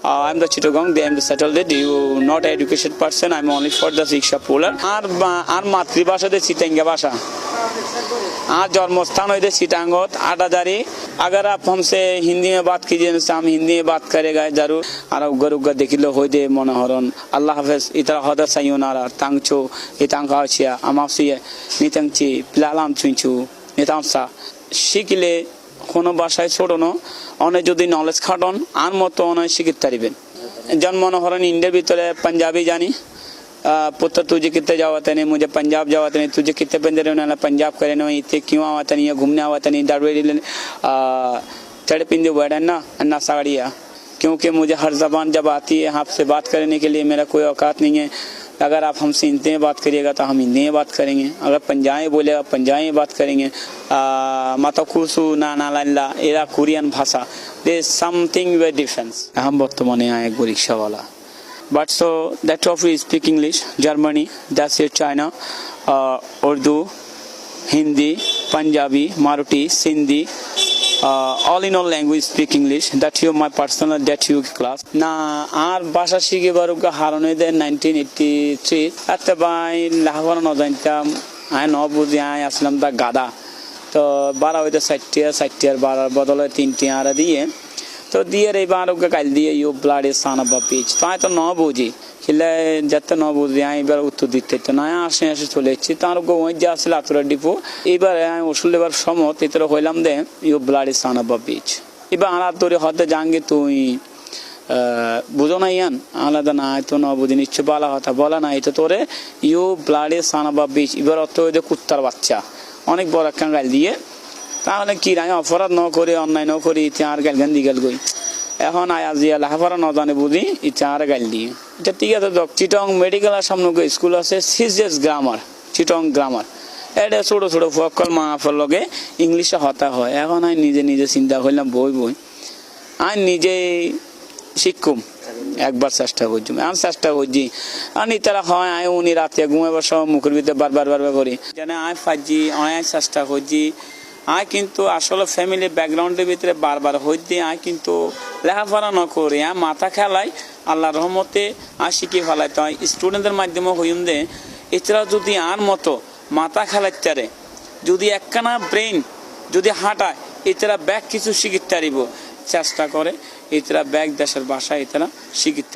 I'm the Chittagong. They am the settled. You not educated person. I'm only for the Shiksha puller. Our मातृभाषा दे चिटेंगे भाषा. आज जन्मस्थान है दे चिटांगोत आटादारी. अगर आप हमसे हिंदी में बात कीजिए तो हम हिंदी में बात करेगा जरूर. और उगर उगर देखिलो हो दे मनोहरन. अल्लाह हाफिज. इतना हदा सायुनारा तांगचो इतांगाचिया अमाफसिया नितंगची पिलालाम चुंचू नितांसा शिकिले কোনো ভাষায় ছোটনো অনেক যদি নলেজ খাটন আর মতো অনেক শিখতে পারবেন जन्म मनोहरन इंडिया भीतर पंजाबी जानी पुत्र तुझे कितने जावत नहीं मुझे पंजाब जावत नहीं तुझे कितने बंदे ना पंजाब करे ना इतने क्यों आवत नहीं घूमने आवत नहीं दाड़वेरी चढ़ पिंदे बैठे ना अन्ना साड़िया क्योंकि मुझे हर ज़बान जब आती है आपसे बात करने के लिए मेरा कोई औकात नहीं है अगर आप हमसे हिंदी में बात करिएगा तो हम हिंदी में बात करेंगे अगर पंजाबी बोलेगा पंजाबी में बात करेंगे माता कुसु नाना लाला एरा कोरियन भाषा दे समथिंग वेरी डिफरेंस हम बर्तमाने यहाँ एक रिक्शा वाला but so that of we speak English Germany that's it China Urdu Hindi Punjabi Maruti Sindhi all in all language speak English that you my personal that you class na ar bhasha shige baruka harone de 1983 atte bai lahore no jantam I no buzi I aslam da gada to bara hoite 60 bara bodole 3 ara diye to diye re baruka kail diye you bloody son of a bitch to I to no buzi खिले जत्ते न बुझे आई बार उत्तर दिते तो नया आसे आसे चले छि तार गो ওই যে আসলে আতরা ডিপো এবার আমি ওষুধ লেবার সমত এতর হইলাম দে you bloody son of a bitch এবার আলা তোরে হতে জাঙ্গে তুই বুঝো না ইয়ান আলাদা না তো ন বুঝি নিশ্চয় বলা কথা বলা না এটা তোরে you bloody son of a bitch এবার অত ওই যে কুত্তার বাচ্চা অনেক বড় একটা গাল দিয়ে তাহলে কি রাই অপরাধ ন করে অন্যায় ন করে আর গাল গান দিগাল গই এখন আজিয়া লাহাফারা ন জানে বুঝি ইচ্ছা আর গাল দিয়ে এটা ঠিক আছে তো চিটং মেডিকেল সামনে স্কুল আছে সিজিএস গ্রামার চিটং গ্রামার এটা ছোট ছোট ফকল মাফল লগে ইংলিশে হতা হয় এখন আমি নিজে নিজে চিন্তা করলাম বই বই আমি নিজে শিখুম একবার চেষ্টা করছি আমি চেষ্টা করছি আর তারা হয় আমি উনি রাতে ঘুমাবার সময় মুখের ভিতরে বারবার করি জানে আমি ফাজি অনেক চেষ্টা করছি আই কিন্তু আসলে ফ্যামিলি ব্যাকগ্রাউন্ডের ভিতরে বারবার হইতে আই কিন্তু লেখাপড়া ন করে মাথা খেলাই আল্লাহ রহমতে আর শিখে ফেলাই তো স্টুডেন্টদের মাধ্যমে হইম দে এছাড়া যদি আর মতো মাথা খেলাইতে যদি একখানা ব্রেন যদি হাঁটায় এছাড়া ব্যাগ কিছু শিখিতে পারিব চেষ্টা করে এছাড়া ব্যাগ দেশের ভাষা এছাড়া শিখিতে